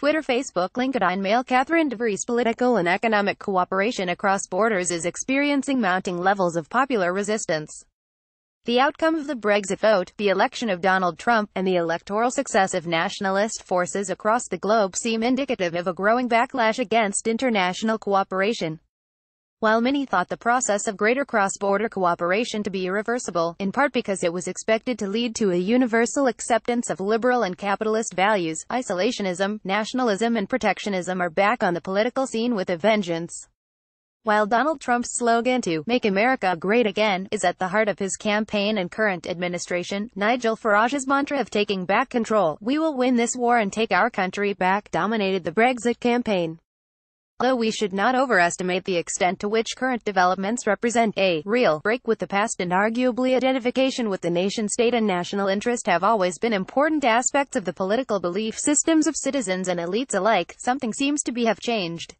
Twitter, Facebook, LinkedIn, Mail. Catherine DeVries. Political and economic cooperation across borders is experiencing mounting levels of popular resistance. The outcome of the Brexit vote, the election of Donald Trump, and the electoral success of nationalist forces across the globe seem indicative of a growing backlash against international cooperation. While many thought the process of greater cross-border cooperation to be irreversible, in part because it was expected to lead to a universal acceptance of liberal and capitalist values, isolationism, nationalism and protectionism are back on the political scene with a vengeance. While Donald Trump's slogan to "Make America Great Again" is at the heart of his campaign and current administration, Nigel Farage's mantra of taking back control, "We will win this war and take our country back," dominated the Brexit campaign. Although we should not overestimate the extent to which current developments represent a real break with the past, and arguably identification with the nation-state and national interest have always been important aspects of the political belief systems of citizens and elites alike, something seems to have changed.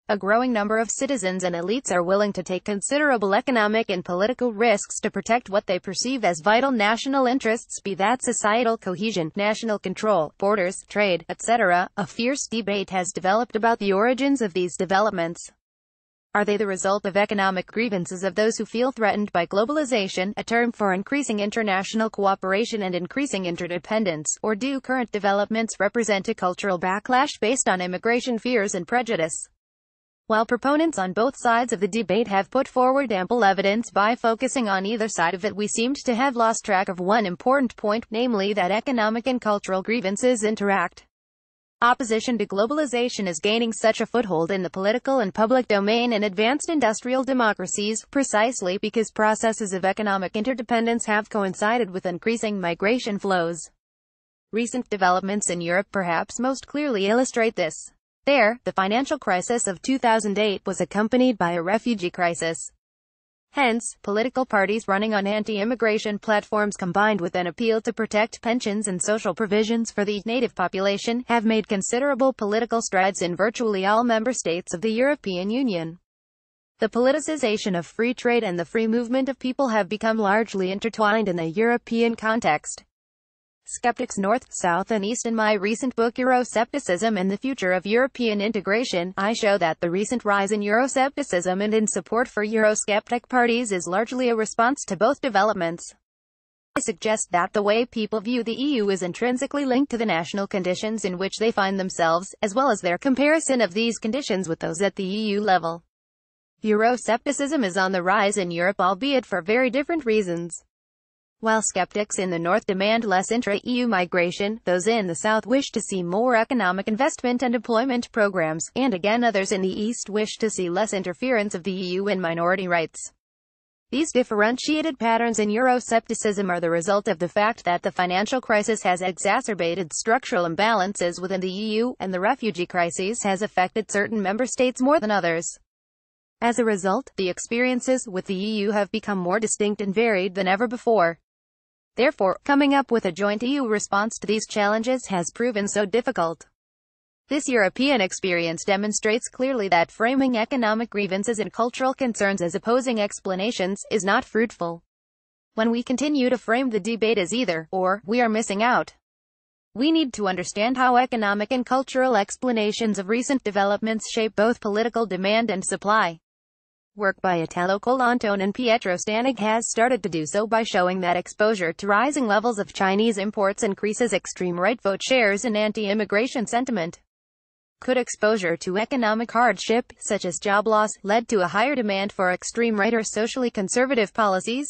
A growing number of citizens and elites are willing to take considerable economic and political risks to protect what they perceive as vital national interests, be that societal cohesion, national control, borders, trade, etc. A fierce debate has developed about the origins of these developments. Are they the result of economic grievances of those who feel threatened by globalization, a term for increasing international cooperation and increasing interdependence, or do current developments represent a cultural backlash based on immigration fears and prejudice? While proponents on both sides of the debate have put forward ample evidence by focusing on either side of it, we seemed to have lost track of one important point, namely that economic and cultural grievances interact. Opposition to globalization is gaining such a foothold in the political and public domain in advanced industrial democracies, precisely because processes of economic interdependence have coincided with increasing migration flows. Recent developments in Europe perhaps most clearly illustrate this. There, the financial crisis of 2008 was accompanied by a refugee crisis. Hence, political parties running on anti-immigration platforms combined with an appeal to protect pensions and social provisions for the native population have made considerable political strides in virtually all member states of the European Union. The politicization of free trade and the free movement of people have become largely intertwined in the European context. Skeptics North, South and East. In my recent book Euroscepticism and the Future of European Integration, I show that the recent rise in Euroscepticism and in support for Eurosceptic parties is largely a response to both developments. I suggest that the way people view the EU is intrinsically linked to the national conditions in which they find themselves, as well as their comparison of these conditions with those at the EU level. Euroscepticism is on the rise in Europe, albeit for very different reasons. While skeptics in the North demand less intra-EU migration, those in the South wish to see more economic investment and employment programs, and again others in the East wish to see less interference of the EU in minority rights. These differentiated patterns in Euroscepticism are the result of the fact that the financial crisis has exacerbated structural imbalances within the EU, and the refugee crisis has affected certain member states more than others. As a result, the experiences with the EU have become more distinct and varied than ever before. Therefore, coming up with a joint EU response to these challenges has proven so difficult. This European experience demonstrates clearly that framing economic grievances and cultural concerns as opposing explanations is not fruitful. When we continue to frame the debate as either or, we are missing out. We need to understand how economic and cultural explanations of recent developments shape both political demand and supply. Work by Italo Colantone and Pietro Stanig has started to do so by showing that exposure to rising levels of Chinese imports increases extreme right vote shares and anti-immigration sentiment. Could exposure to economic hardship, such as job loss, lead to a higher demand for extreme right or socially conservative policies?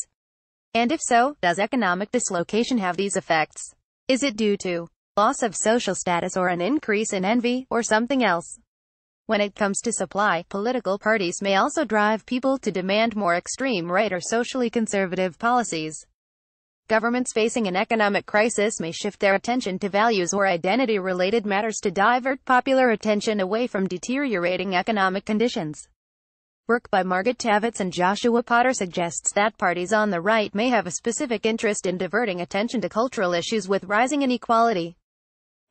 And if so, does economic dislocation have these effects? Is it due to loss of social status or an increase in envy, or something else? When it comes to supply, political parties may also drive people to demand more extreme right or socially conservative policies. Governments facing an economic crisis may shift their attention to values or identity-related matters to divert popular attention away from deteriorating economic conditions. Work by Margaret Tavitz and Joshua Potter suggests that parties on the right may have a specific interest in diverting attention to cultural issues with rising inequality.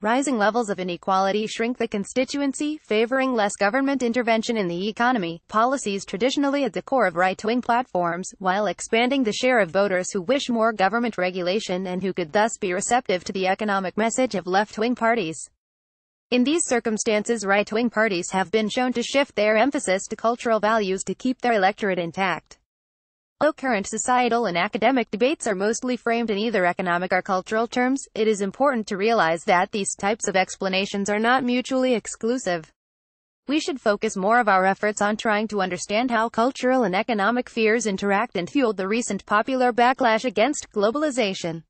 Rising levels of inequality shrink the constituency, favoring less government intervention in the economy, policies traditionally at the core of right-wing platforms, while expanding the share of voters who wish more government regulation and who could thus be receptive to the economic message of left-wing parties. In these circumstances, right-wing parties have been shown to shift their emphasis to cultural values to keep their electorate intact. Although current societal and academic debates are mostly framed in either economic or cultural terms, it is important to realize that these types of explanations are not mutually exclusive. We should focus more of our efforts on trying to understand how cultural and economic fears interact and fueled the recent popular backlash against globalization.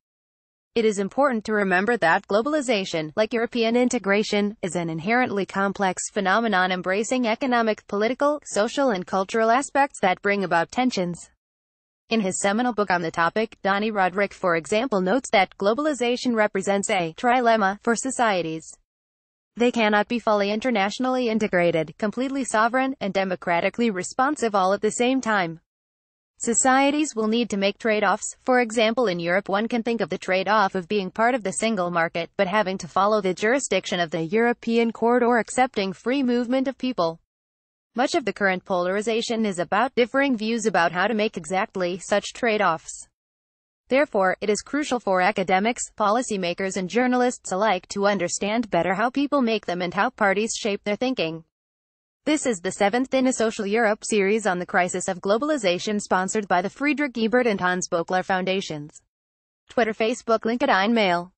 It is important to remember that globalization, like European integration, is an inherently complex phenomenon embracing economic, political, social and cultural aspects that bring about tensions. In his seminal book on the topic, Donny Roderick, for example, notes that globalization represents a trilemma for societies. They cannot be fully internationally integrated, completely sovereign, and democratically responsive all at the same time. Societies will need to make trade-offs. For example, in Europe, one can think of the trade-off of being part of the single market, but having to follow the jurisdiction of the European court or accepting free movement of people. Much of the current polarization is about differing views about how to make exactly such trade-offs. Therefore, it is crucial for academics, policymakers and journalists alike to understand better how people make them and how parties shape their thinking. This is the 7th in a Social Europe series on the crisis of globalization, sponsored by the Friedrich Ebert and Hans Böckler Foundations. Twitter, Facebook, LinkedIn, Mail.